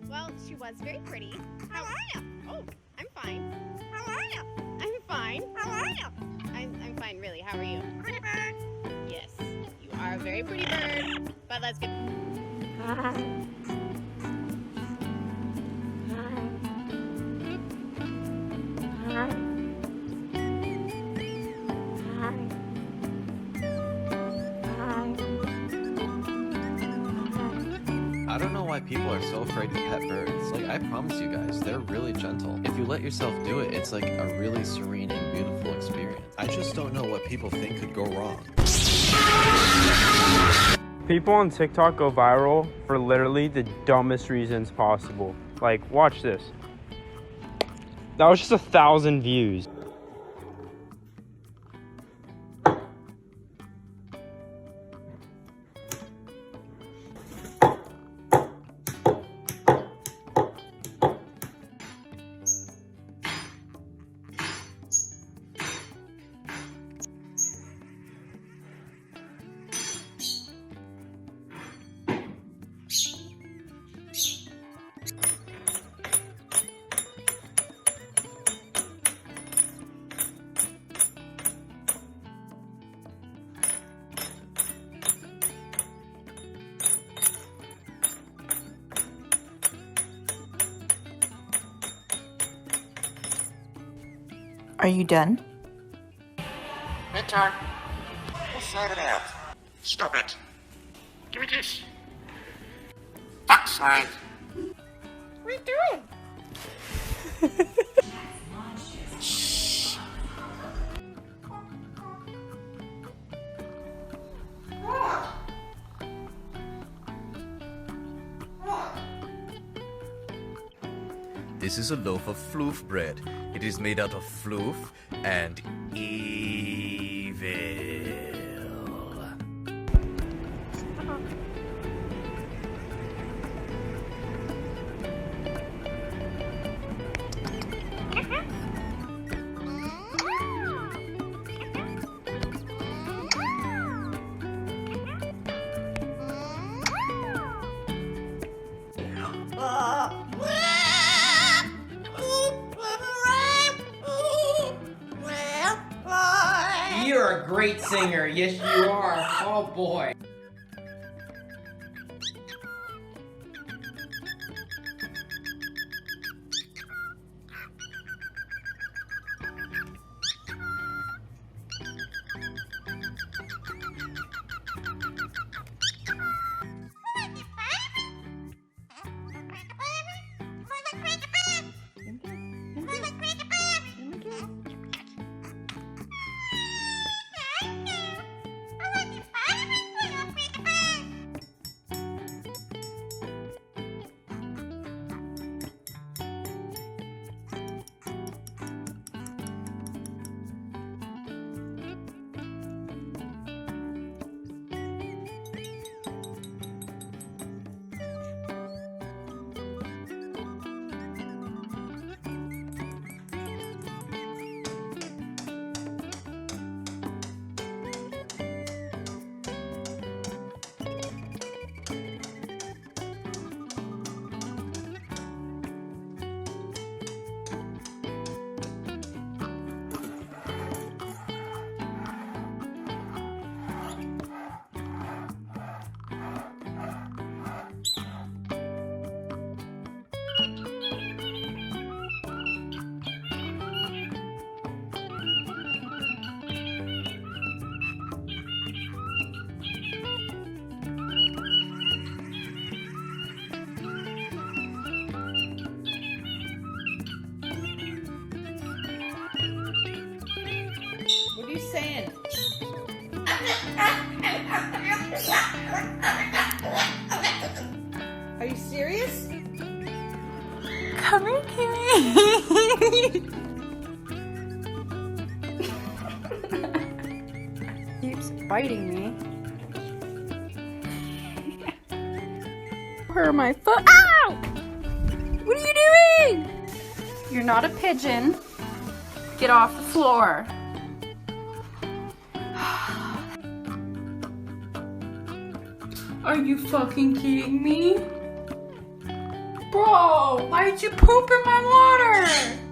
Well, she was very pretty. How are you? Oh, I'm fine. How are you? I'm fine. How are you? I'm fine, really. How are you? Pretty bird. Yes, you are a very pretty bird. But let's get... I don't know why people are so afraid to pet birds. Like, I promise you guys, they're really gentle. If you let yourself do it, it's like a really serene and beautiful experience. I just don't know what people think could go wrong. People on TikTok go viral for literally the dumbest reasons possible. Like, watch this. That was just 1,000 views. Are you done? Bedtime. We'll sort it out. Stop it. Give me this. Fuck's sake. What are you doing? Shh. What? What? This is a loaf of floof bread. It is made out of floof and evil. You're a great singer. Yes, you are. Oh, boy. What are you saying? Are you serious? Come here, Kiwi. Keeps biting me. Where my foot? Ow! What are you doing? You're not a pigeon. Get off the floor. Are you fucking kidding me? Bro, why'd you poop in my water?